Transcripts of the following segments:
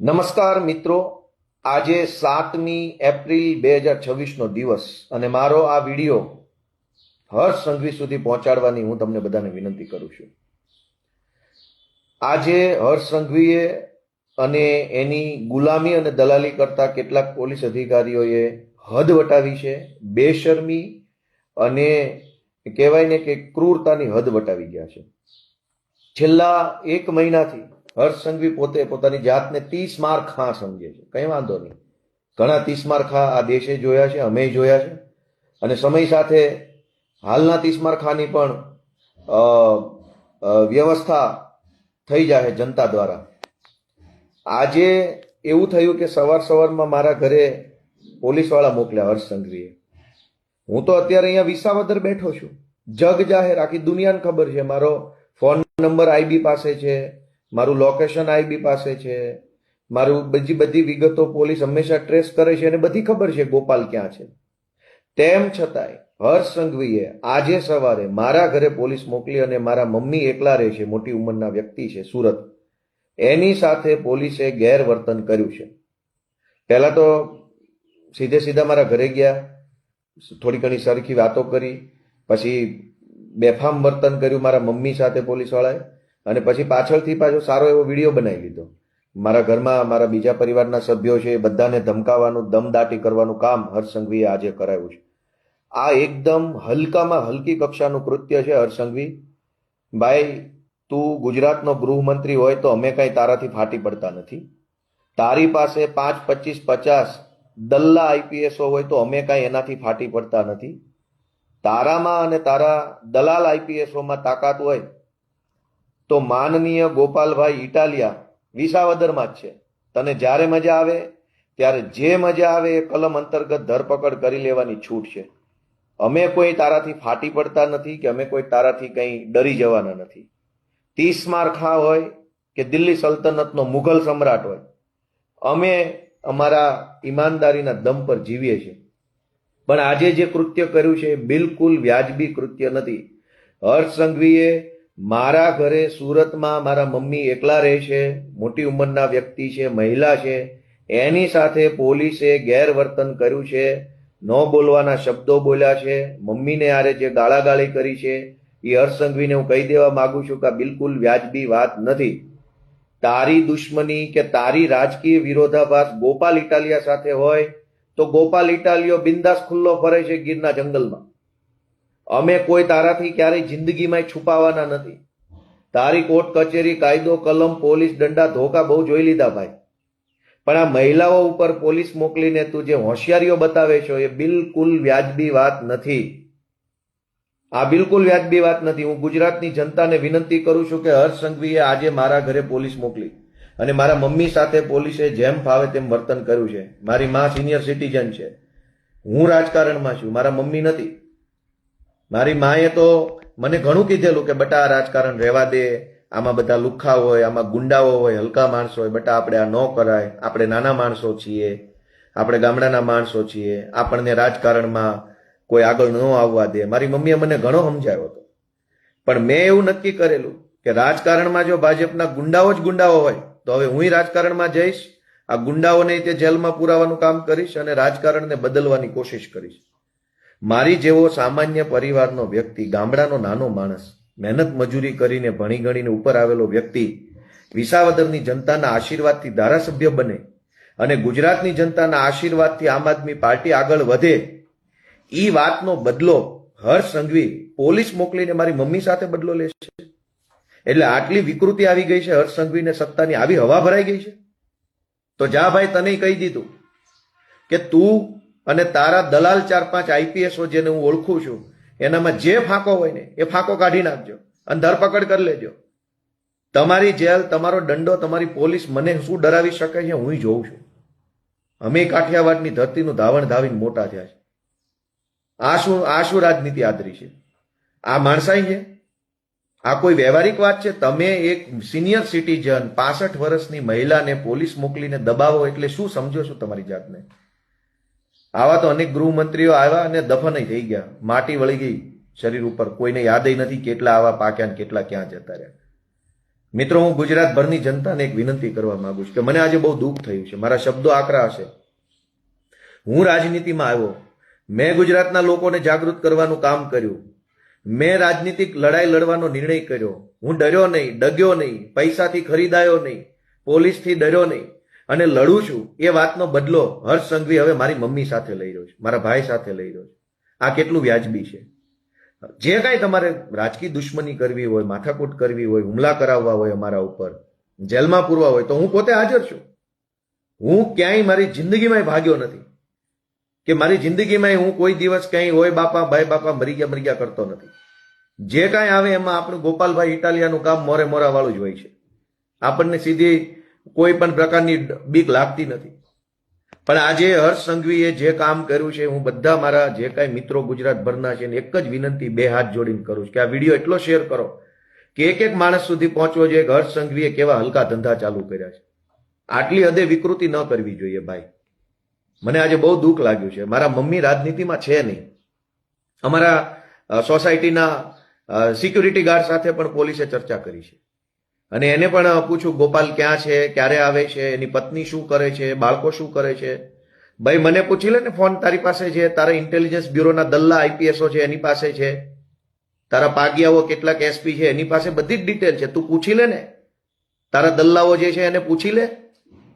નમસ્કાર મિત્રો, આજે 7મી એપ્રિલ 2026નો દિવસ અને મારો આ વિડીયો હર્ષ સંઘવી સુધી પહોંચાડવાની હું તમને બધાને વિનંતી કરું છું. આજે હર્ષ સંઘવીએ અને એની ગુલામી અને દલાલી કરતા કેટલાક પોલીસ અધિકારીઓએ હદ વટાવી છે, બેશરમી અને કહેવાય ને કે ક્રૂરતાની હદ વટાવી ગયા છે. છેલ્લા 1 મહિનાથી હર્ષ સંઘવી પોતે પોતાની જાતને 30 માર ખા સમજે છે. કંઈ વાંધો નહીં, ઘણા 30 માર ખા આ દેશે જોયા છે, અમે જોયા છે, અને સમય સાથે હાલના 30 માર ખાની પણ વ્યવસ્થા થઈ જાય જનતા દ્વારા. આજે એવું થયું કે સવારમાં મારા ઘરે પોલીસવાળા મોકલ્યા હર્ષ સંઘવીએ. હું તો અત્યારે અહીંયા વિસાવદર બેઠો છું, જગ જાહેર આખી દુનિયાને ખબર છે. મારો ફોન નંબર આઈબી પાસે છે, મારું લોકેશન આઈબી પાસે છે, મારું બધી વિગતો પોલીસ હંમેશા ટ્રેસ કરે છે અને બધી ખબર છે ગોપાલ ક્યાં છે. તેમ છતાંય હર્ષ સંઘવીએ આજે સવારે મારા ઘરે પોલીસ મોકલી અને મારા મમ્મી એકલા રહે છે, મોટી ઉંમરના વ્યક્તિ છે સુરત, એની સાથે પોલીસે ગેરવર્તન કર્યું છે. પહેલા તો સીધા મારા ઘરે ગયા, થોડી ઘણી સરખી વાતો કરી, પછી બેફામ વર્તન કર્યું મારા મમ્મી સાથે પોલીસવાળાએ, અને પછી પાછળથી પાછો સારો એવો વિડીયો બનાવી લીધો. મારા ઘરમાં મારા બીજા પરિવારના સભ્યો છે, બધાને ધમકાવવાનું, દમદાટી કરવાનું કામ હર્ષ સંઘવીએ આજે કરાવ્યું છે. આ એકદમ હલકામાં હલકી કક્ષાનું કૃત્ય છે. હર્ષ સંઘવી ભાઈ, તું ગુજરાતનો ગૃહમંત્રી હોય તો અમે કાંઈ તારાથી ફાટી પડતા નથી. તારી પાસે 5, 25, 50 દલ્લા આઈપીએસો હોય તો અમે કાંઈ એનાથી ફાટી પડતા નથી. તારામાં અને તારા દલાલ આઈપીએસોમાં તાકાત હોય તો માનનીય ગોપાલભાઈ ઇટાલિયા વિસાવદરમાં જ છે. તને જ્યારે મજા આવે ત્યારે જે મજા આવે એ કલમ અંતર્ગત ધરપકડ કરી લેવાની છૂટ છે. અમે કોઈ તારાથી ફાટી પડતા નથી કે અમે કોઈ તારાથી કંઈ ડરી જવાના નથી. 30 માર ખા હોય કે દિલ્હી સલ્તનતનો મુઘલ સમ્રાટ હોય, અમે અમારા ઈમાનદારીના દમ પર જીવીએ છીએ. પણ આજે જે કૃત્ય કર્યું છે એ બિલકુલ વ્યાજબી કૃત્ય નથી. હર્ષ સંઘવીએ મારા ઘરે સુરતમાં મારા મમ્મી એકલા રહે છે, મોટી ઉંમરના વ્યક્તિ છે, મહિલા છે, એની સાથે પોલીસે ગેરવર્તન કર્યું છે, ન બોલવાના શબ્દો બોલ્યા છે, મમ્મીને આરે જે ગાળાગાળી કરી છે એ હર્ષ સંઘવીને હું કહી દેવા માંગુ છું કે આ બિલકુલ વ્યાજબી વાત નથી. તારી દુશ્મની કે તારી રાજકીય વિરોધાભાસ ગોપાલ ઇટાલિયા સાથે હોય તો ગોપાલ ઇટાલિયો બિંદાસ ખુલ્લો ફરે છે ગીરના જંગલમાં. અમે કોઈ તારાથી ક્યારેય જિંદગીમાં છુપાવાના નથી. તારી કોર્ટ કચેરી, કાયદો, કલમ, પોલીસ દંડા, ધોકા બહુ જોઈ લીધા ભાઈ. પણ આ મહિલાઓ ઉપર પોલીસ મોકલીને તું જે હોશિયારીઓ બતાવે છો એ બિલકુલ વ્યાજબી વાત નથી. આ બિલકુલ વ્યાજબી વાત નથી. હું ગુજરાતની જનતાને વિનંતી કરું છું કે હર્ષ સંઘવીએ આજે મારા ઘરે પોલીસ મોકલી અને મારા મમ્મી સાથે પોલીસે જેમ ફાવે તેમ વર્તન કર્યું છે. મારી માં સિનિયર સિટીઝન છે, હું રાજકારણમાં છું, મારા મમ્મી નથી. મારી માએ તો મને ઘણું કીધેલું કે બટા આ રાજકારણ રહેવા દે, આમાં બધા લુખ્ખા હોય, આમાં ગુંડાઓ હોય, હલકા માણસો હોય, બટા આપણે આ ન કરાય, આપણે નાના માણસો છીએ, આપણે ગામડાના માણસો છીએ, આપણને રાજકારણમાં કોઈ આગળ ન આવવા દે. મારી મમ્મીએ મને ઘણો સમજાવ્યો હતો. પણ મેં એવું નક્કી કરેલું કે રાજકારણમાં જો ભાજપના ગુંડાઓ જ ગુંડાઓ હોય તો હવે હું રાજકારણમાં જઈશ, આ ગુંડાઓને તે જેલમાં પુરાવાનું કામ કરીશ અને રાજકારણને બદલવાની કોશિશ કરીશ. મારી જેવો સામાન્ય પરિવારનો વ્યક્તિ, ગામડાનો નાનો માણસ, મહેનત મજૂરી કરીને ભણી ગણીને ઉપર આવેલો વ્યક્તિ વિસાવદરની જનતાના આશીર્વાદથી ધારાસભ્ય બને અને ગુજરાતની જનતાના આશીર્વાદથી આમ આદમી પાર્ટી આગળ વધે, એ વાતનો બદલો હર્ષ સંઘવી પોલીસ મોકલીને મારી મમ્મી સાથે બદલો લે છે. એટલે આટલી વિકૃતિ આવી ગઈ છે હર્ષ સંઘવીને, સત્તાની આવી હવા ભરાઈ ગઈ છે. તો જા ભાઈ, તને કહી દીધું કે તું અને તારા દલાલ 4-5 આઈપીએસો જેને હું ઓળખું છું એનામાં જે ફાંકો હોય ને એ ફાંકો કાઢી નાખજો અને ધરપકડ કરી લેજો. તમારી જેલ, તમારો દંડો, તમારી પોલીસ મને શું ડરાવી શકે છે હું જોઉં છું. અમે કાઠિયાવાડની ધરતીનું ધાવણ ધાવીને મોટા થયા છે. આ શું રાજનીતિ આદરી છે? આ માણસાઈ છે? આ કોઈ વ્યવહારિક વાત છે? તમે એક સિનિયર સિટીઝન 65 વર્ષની મહિલાને પોલીસ મોકલીને દબાવો એટલે શું સમજો છો તમારી જાતને? આવા તો અનેક ગૃહમંત્રીઓ આવ્યા અને દફન થઈ ગયા, માટી વળી ગઈ શરીર ઉપર, કોઈને યાદ નથી કેટલા આવા પાક્યા ને કેટલા ક્યાં જતા રહ્યા. મિત્રો, હું ગુજરાતભરની જનતાને એક વિનંતી કરવા માંગુ છું કે મને આજે બહુ દુઃખ થયું છે. મારા શબ્દો આકરા હશે. હું રાજનીતિમાં આવ્યો, મેં ગુજરાતના લોકોને જાગૃત કરવાનું કામ કર્યું, મેં રાજનીતિક લડાઈ લડવાનો નિર્ણય કર્યો. હું ડર્યો નહીં, ડગ્યો નહીં, પૈસાથી ખરીદાયો નહીં, પોલીસથી ડર્યો નહીં અને લડું છું. એ વાતનો બદલો હર્ષ સંઘવી હવે મારી મમ્મી સાથે લઈ રહ્યો છે, મારા ભાઈ સાથે લઈ રહ્યો છે. આ કેટલું વ્યાજબી છે? જે કાંઈ તમારે રાજકીય દુશ્મની કરવી હોય, માથાકૂટ કરવી હોય, હુમલા કરાવવા હોય અમારા ઉપર, જેલમાં પૂરવા હોય, તો હું પોતે હાજર છું. હું ક્યાંય મારી જિંદગીમાં ભાગ્યો નથી કે મારી જિંદગીમાં હું કોઈ દિવસ ક્યાંય હોય બાપા ભાઈ બાપા મરી ગયા કરતો નથી. જે કાંઈ આવે એમાં આપણું ગોપાલભાઈ ઇટાલિયાનું કામ મોરે મોરા વાળું જ હોય છે. આપણને સીધી કોઈ પણ પ્રકારની બીક લાગતી નથી. પણ આજે હર્ષ સંઘવીએ જે કામ કર્યું છે, હું બધા મારા જે કાંઈ મિત્રો ગુજરાતભરના છે એક જ વિનંતી બે હાથ જોડીને કરું છું કે આ વિડીયો એટલો શેર કરો કે એક એક માણસ સુધી પહોંચવો જોઈએ કે હર્ષ સંઘવીએ કેવા હલકા ધંધા ચાલુ કર્યા છે. આટલી હદે વિકૃતિ ન કરવી જોઈએ ભાઈ. મને આજે બહુ દુઃખ લાગ્યું છે. મારા મમ્મી રાજનીતિમાં છે નહીં. અમારા સોસાયટીના સિક્યુરિટી ગાર્ડ સાથે પણ પોલીસે ચર્ચા કરી છે અને એને પણ પૂછું ગોપાલ ક્યાં છે, ક્યારે આવે છે, એની પત્ની શું કરે છે, બાળકો શું કરે છે. ભાઈ મને પૂછી લે ને, ફોન તારી પાસે છે, તારા ઇન્ટેલિજન્સ બ્યુરોના દલ્લા આઈપીએસઓ છે એની પાસે છે, તારા પાગિયાઓ કેટલાક એસપી છે એની પાસે બધી જ ડિટેલ છે. તું પૂછી લે ને, તારા દલ્લાઓ જે છે એને પૂછી લે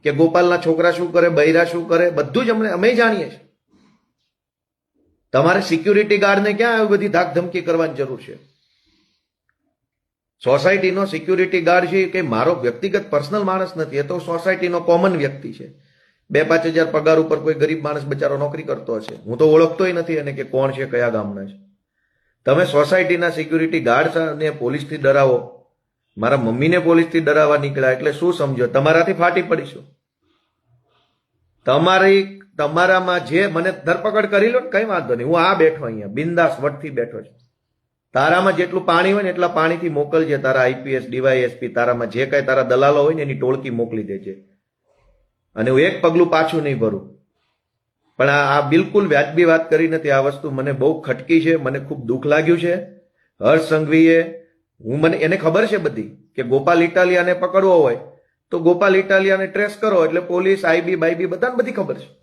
કે ગોપાલના છોકરા શું કરે, બૈરા શું કરે, બધું જ અમે જાણીએ છીએ. તમારે સિક્યુરિટી ગાર્ડને ક્યાં આવી બધી ધાક ધમકી કરવાની જરૂર છે? સોસાયટીનો સિક્યુરિટી ગાર્ડ છે કે મારો વ્યક્તિગત પર્સનલ માણસ નથી, એ તો સોસાયટીનો કોમન વ્યક્તિ છે. 2-5 હજાર પગાર ઉપર કોઈ ગરીબ માણસ બચારો નોકરી કરતો હશે. હું તો ઓળખતોય નથી એને કે કોણ છે, કયા ગામના છે. તમે સોસાયટીના સિક્યુરિટી ગાર્ડને પોલીસથી ડરાવો, મારા મમ્મીને પોલીસથી ડરાવવા નીકળ્યા એટલે શું સમજો? તમારાથી ફાટી પડીશું. તમારામાં જે મને ધરપકડ કરી લો ને, કઈ વાંધો નહીં, હું આ બેઠો અહીંયા બિંદાસ વટથી બેઠો છું. તારામાં જેટલું પાણી હોય ને એટલા પાણીથી મોકલજે. તારા આઈપીએસ ડીવાયએસપી, તારામાં જે કાંઈ તારા દલાલો હોય ને એની ટોળકી મોકલી દેજે અને હું એક પગલું પાછું નહીં ભરું. પણ આ બિલકુલ વ્યાજબી વાત કરી નથી. આ વસ્તુ મને બહુ ખટકી છે, મને ખૂબ દુઃખ લાગ્યું છે. હર્ષ સંઘવીએ મને એને ખબર છે બધી કે ગોપાલ ઇટાલિયાને પકડવો હોય તો ગોપાલ ઇટાલિયાને ટ્રેસ કરો એટલે પોલીસ આઈબી બાઈબી બધાને બધી ખબર છે.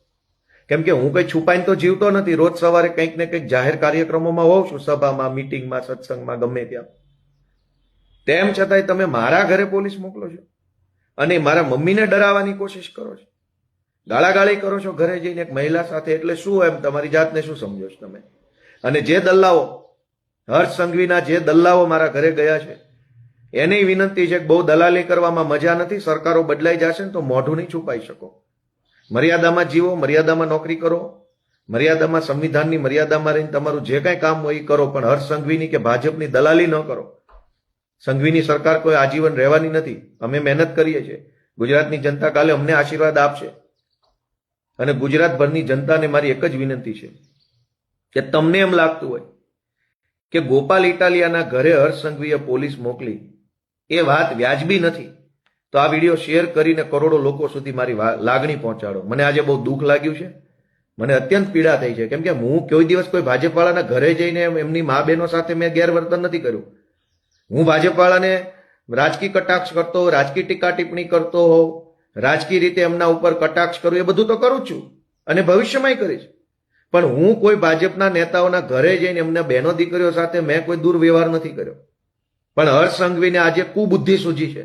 કેમ કે હું કઈ છુપાઈને તો જીવતો નથી. રોજ સવારે કંઈક ને કંઈક જાહેર કાર્યક્રમોમાં હોઉં છું, સભામાં, મિટિંગમાં, સત્સંગમાં, ગમે ત્યાં. તેમ છતાંય તમે મારા ઘરે પોલીસ મોકલો છો અને મારા મમ્મીને ડરાવવાની કોશિશ કરો છો, ગાળાગાળી કરો છો ઘરે જઈને એક મહિલા સાથે. એટલે શું એમ તમારી જાતને શું સમજો છો તમે? અને જે દલ્લાઓ, હર્ષ સંઘવીના જે દલ્લાઓ મારા ઘરે ગયા છે એની વિનંતી છે કે બહુ દલાલી કરવામાં મજા નથી. સરકારો બદલાઈ જશે ને તો મોઢું નહીં છુપાઈ શકો. મર્યાદામાં જીવો, મર્યાદામાં નોકરી કરો, મર્યાદામાં સંવિધાનની મર્યાદામાં રહીને તમારું જે કાંઈ કામ હોય એ કરો. પણ હર્ષ સંઘવીની કે ભાજપની દલાલી ન કરો. સંઘવીની સરકાર કોઈ આજીવન રહેવાની નથી. અમે મહેનત કરીએ છીએ. ગુજરાતની જનતા કાલે અમને આશીર્વાદ આપશે. અને ગુજરાતભરની જનતાને મારી એક જ વિનંતી છે કે તમને એમ લાગતું હોય કે ગોપાલ ઇટાલિયાના ઘરે હર્ષ સંઘવીએ પોલીસ મોકલી, એ વાત વ્યાજબી નથી, તો આ વિડીયો શેર કરીને કરોડો લોકો સુધી મારી લાગણી પહોંચાડો. મને આજે બહુ દુઃખ લાગ્યું છે, મને અત્યંત પીડા થઈ છે. કેમ કે હું કોઈ દિવસ કોઈ ભાજપવાળાના ઘરે જઈને એમની મા બહેનો સાથે મેં ગેરવર્તન નથી કર્યું. હું ભાજપવાળાને રાજકીય કટાક્ષ કરતો, રાજકીય ટીકા ટિપ્પણી કરતો હોઉં, રાજકીય રીતે એમના ઉપર કટાક્ષ કરું, એ બધું તો કરું છું અને ભવિષ્યમાંય કરીશ. પણ હું કોઈ ભાજપના નેતાઓના ઘરે જઈને એમના બહેનો દીકરીઓ સાથે મેં કોઈ દુર્વ્યવહાર નથી કર્યો. પણ હર્ષ સંઘવીને આજે કુબુદ્ધિ સૂજી છે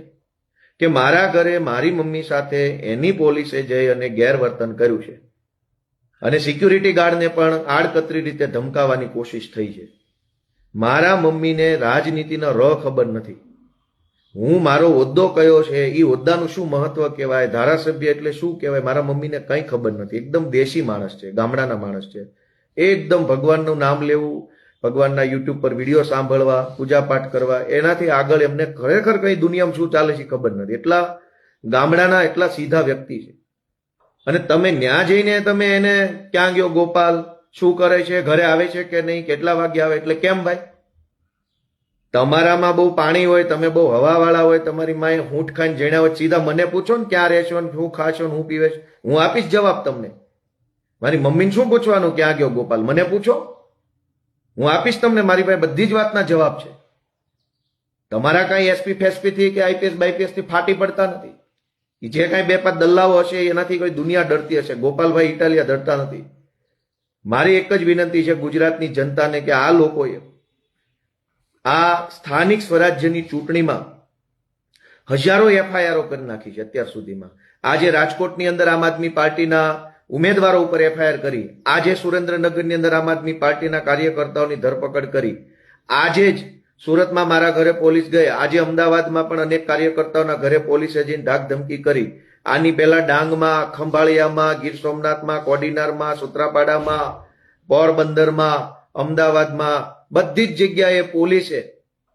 કે મારા ઘરે મારી મમ્મી સાથે એની પોલીસે જઈ અને ગેરવર્તન કર્યું છે અને સિક્યુરિટી ગાર્ડને પણ આડકતરી રીતે ધમકાવવાની કોશિશ થઈ છે. મારા મમ્મીને રાજનીતિનો ખબર નથી. હું મારો હોદ્દો કયો છે, એ હોદ્દાનું શું મહત્વ કહેવાય, ધારાસભ્ય એટલે શું કહેવાય, મારા મમ્મીને કંઈ ખબર નથી. એકદમ દેશી માણસ છે, ગામડાના માણસ છે. એકદમ ભગવાનનું નામ લેવું, ભગવાનના યુટ્યુબ પર વિડીયો સાંભળવા, પૂજાપાઠ કરવા, એનાથી આગળ એમને ખરેખર કઈ દુનિયામાં શું ચાલે છે ખબર નથી. એટલા ગામડાના, એટલા સીધા વ્યક્તિ છે. અને તમે ન્યા જઈને તમે એને ક્યાં ગયો ગોપાલ, શું કરે છે, ઘરે આવે છે કે નહીં, કેટલા વાગે આવે, એટલે કેમ ભાઈ? તમારામાં બહુ પાણી હોય, તમે બહુ હવાવાળા હોય, તમારી માએ હૂંઠ ખાઈને જણ્યા હોય, સીધા મને પૂછો ને ક્યાં રહેશો ને શું ખાશો ને હું પીવે, હું આપીશ જવાબ તમને. મારી મમ્મીને શું પૂછવાનું ક્યાં ગયો ગોપાલ, મને પૂછો, હું આપીશ તમને. મારી પાસે બધી જ વાતના જવાબ છે. તમારા કાંઈ એસપી ફેસપી થી કે આઈપીએસ બાઈપીએસ થી ફાટી પડતા નથી. ઈ જે કાંઈ બે પાંચ દલ્લાઓ હશે એનાથી કોઈ દુનિયા ડરતી હશે. ગોપાલભાઈ ઇટાલિયા ડરતા નથી. મારી એક જ વિનંતી છે ગુજરાતની જનતાને કે આ લોકોએ આ સ્થાનિક સ્વરાજ્યની ચૂંટણીમાં હજારો એફઆઈઆરો કરી નાખી છે અત્યાર સુધીમાં. આજે રાજકોટની અંદર આમ આદમી પાર્ટીના ઉમેદવારો ઉપર એફઆઈઆર કરી, આજે સુરેન્દ્રનગરની અંદર આમ આદમી પાર્ટીના કાર્યકર્તાઓની ધરપકડ કરી, આજે જ સુરતમાં મારા ઘરે પોલીસ ગઈ, આજે અમદાવાદમાં પણ અનેક કાર્યકર્તાઓના ઘરે પોલીસે જઈને ધાક ધમકી કરી. આની પહેલા ડાંગમાં, ખંભાળિયામાં, ગીર સોમનાથમાં, કોડીનારમાં, સુત્રાપાડામાં, પોરબંદરમાં, અમદાવાદમાં બધી જ જગ્યાએ પોલીસે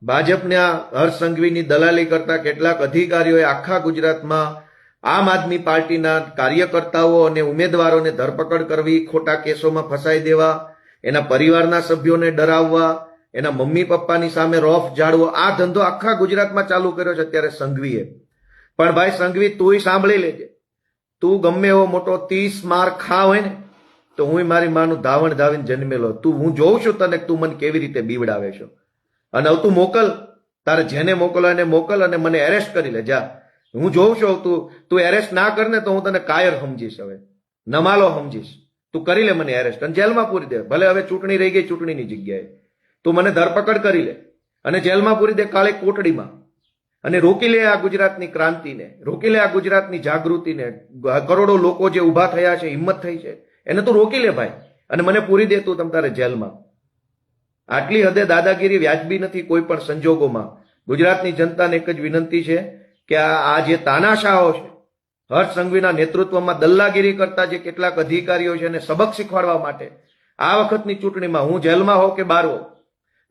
ભાજપના હર્ષ સંઘવીની દલાલી કરતા કેટલાક અધિકારીઓએ આખા ગુજરાતમાં આમ આદમી પાર્ટીના કાર્યકર્તાઓ અને ઉમેદવારોને ધરપકડ કરવી, ખોટા કેસોમાં ફસાઈ દેવા, એના પરિવારના સભ્યોને ડરાવવા, એના મમ્મી પપ્પાની સામે રોફ જાળવો, આ ધંધો આખા ગુજરાતમાં ચાલુ કર્યો છે અત્યારે સંઘવીએ. પણ ભાઈ સંઘવી, તું સાંભળી લેજે, તું ગમે એવો મોટો 30 માર ખા હોય ને તો હું મારી માનું ધાવણ ધાવીને જન્મેલો. હું જોઉં છું તને તું મને કેવી રીતે બીવડાવે છો. અને હવે તું મોકલ, તારે જેને મોકલો એને મોકલ અને મને એરેસ્ટ કરી લે જા. હું જોઉં છું તું એરેસ્ટ ના કરને તો હું તને કાયર સમજીશ, હવે નમાલો સમજીશ. તું કરી લે મને એરેસ્ટ અને જેલમાં પૂરી દે. ભલે હવે ચૂંટણી રહી ગઈ, ચૂંટણીની જગ્યાએ તું મને ધરપકડ કરી લે અને જેલમાં પૂરી દે, કાળે કોટડીમાં. અને રોકી લે આ ગુજરાતની ક્રાંતિને, રોકી લે આ ગુજરાતની જાગૃતિને. કરોડો લોકો જે ઉભા થયા છે, હિંમત થઈ છે, એને તું રોકી લે ભાઈ, અને મને પૂરી દે તું તારે જેલમાં. આટલી હદે દાદાગીરી વ્યાજબી નથી કોઈ પણ સંજોગોમાં. ગુજરાતની જનતાને એક જ વિનંતી છે કે આ જે તાનાશાહો છે, હર્ષ સંઘવીના નેતૃત્વમાં દલ્લાગીરી કરતા જે કેટલાક અધિકારીઓ છે એને સબક શીખવાડવા માટે આ વખતની ચૂંટણીમાં હું જેલમાં હોઉં કે બહાર હોઉં,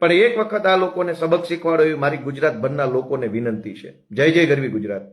પણ એક વખત આ લોકોને સબક શીખવાડો એવી મારી ગુજરાતભરના લોકોને વિનંતી છે. જય જય ગરવી ગુજરાત.